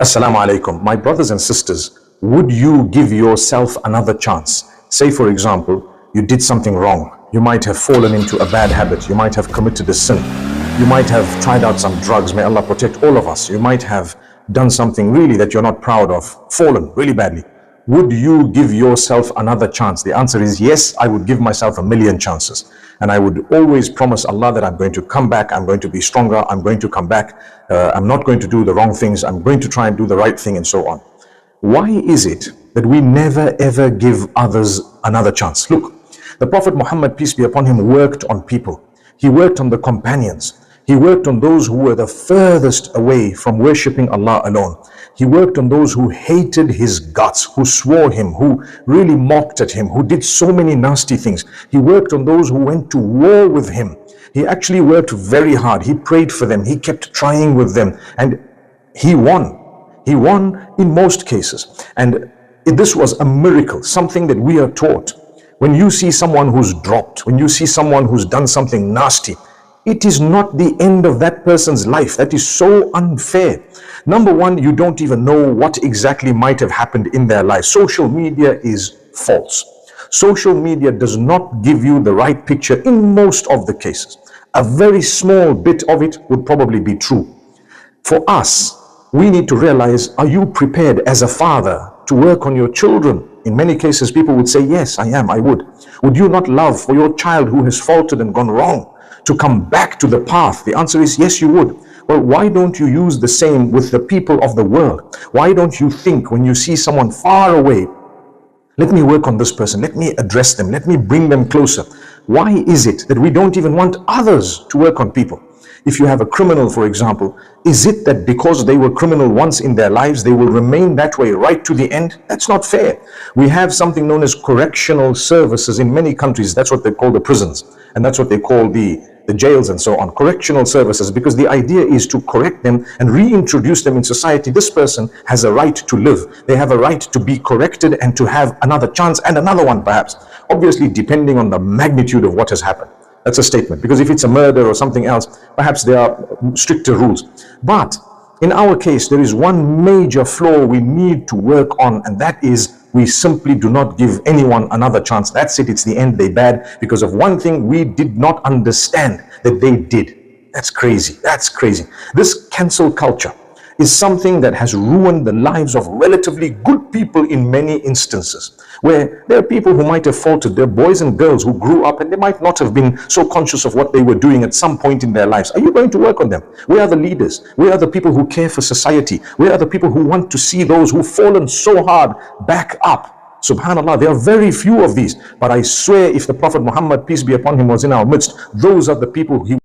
Assalamu alaikum. My brothers and sisters, would you give yourself another chance? Say, for example, you did something wrong. You might have fallen into a bad habit. You might have committed a sin. You might have tried out some drugs. May Allah protect all of us. You might have done something really that you're not proud of, fallen really badly. Would you give yourself another chance? The answer is yes, I would give myself a million chances. And I would always promise Allah that I'm going to come back, I'm going to be stronger, I'm going to come back, I'm not going to do the wrong things, I'm going to try and do the right thing, and so on. Why is it that we never ever give others another chance? Look, the Prophet Muhammad, peace be upon him, worked on people. He worked on the companions. He worked on those who were the furthest away from worshipping Allah alone. He worked on those who hated his guts, who swore him, who really mocked at him, who did so many nasty things. He worked on those who went to war with him. He actually worked very hard. He prayed for them. He kept trying with them. And he won. He won in most cases. And this was a miracle, something that we are taught. When you see someone who's dropped, when you see someone who's done something nasty, it is not the end of that person's life. That is so unfair. Number one, you don't even know what exactly might have happened in their life. Social media is false. Social media does not give you the right picture in most of the cases. A very small bit of it would probably be true. For us, we need to realize, are you prepared as a father to work on your children? In many cases, people would say, yes, I am, I would. Would you not love for your child who has faltered and gone wrong to come back to the path? The answer is yes, you would. Well, why don't you use the same with the people of the world? Why don't you think when you see someone far away, let me work on this person, let me address them, let me bring them closer? Why is it that we don't even want others to work on people? If you have a criminal, for example, is it that because they were criminal once in their lives, they will remain that way right to the end? That's not fair. We have something known as correctional services in many countries. That's what they call the prisons. And that's what they call the jails and so on, correctional services, because the idea is to correct them and reintroduce them in society. This person has a right to live. They have a right to be corrected and to have another chance and another one perhaps, obviously depending on the magnitude of what has happened. That's a statement, because if it's a murder or something else, perhaps there are stricter rules. But in our case, there is one major flaw we need to work on, and that is we simply do not give anyone another chance. That's it, it's the end, they bad, because of one thing we did not understand that they did. That's crazy, that's crazy. This cancel culture is something that has ruined the lives of relatively good people in many instances, where there are people who might have faltered. There are boys and girls who grew up and they might not have been so conscious of what they were doing at some point in their lives. Are you going to work on them? Where are the leaders? Where are the people who care for society? Where are the people who want to see those who've fallen so hard back up? Subhanallah, there are very few of these. But I swear, if the Prophet Muhammad, peace be upon him, was in our midst, those are the people he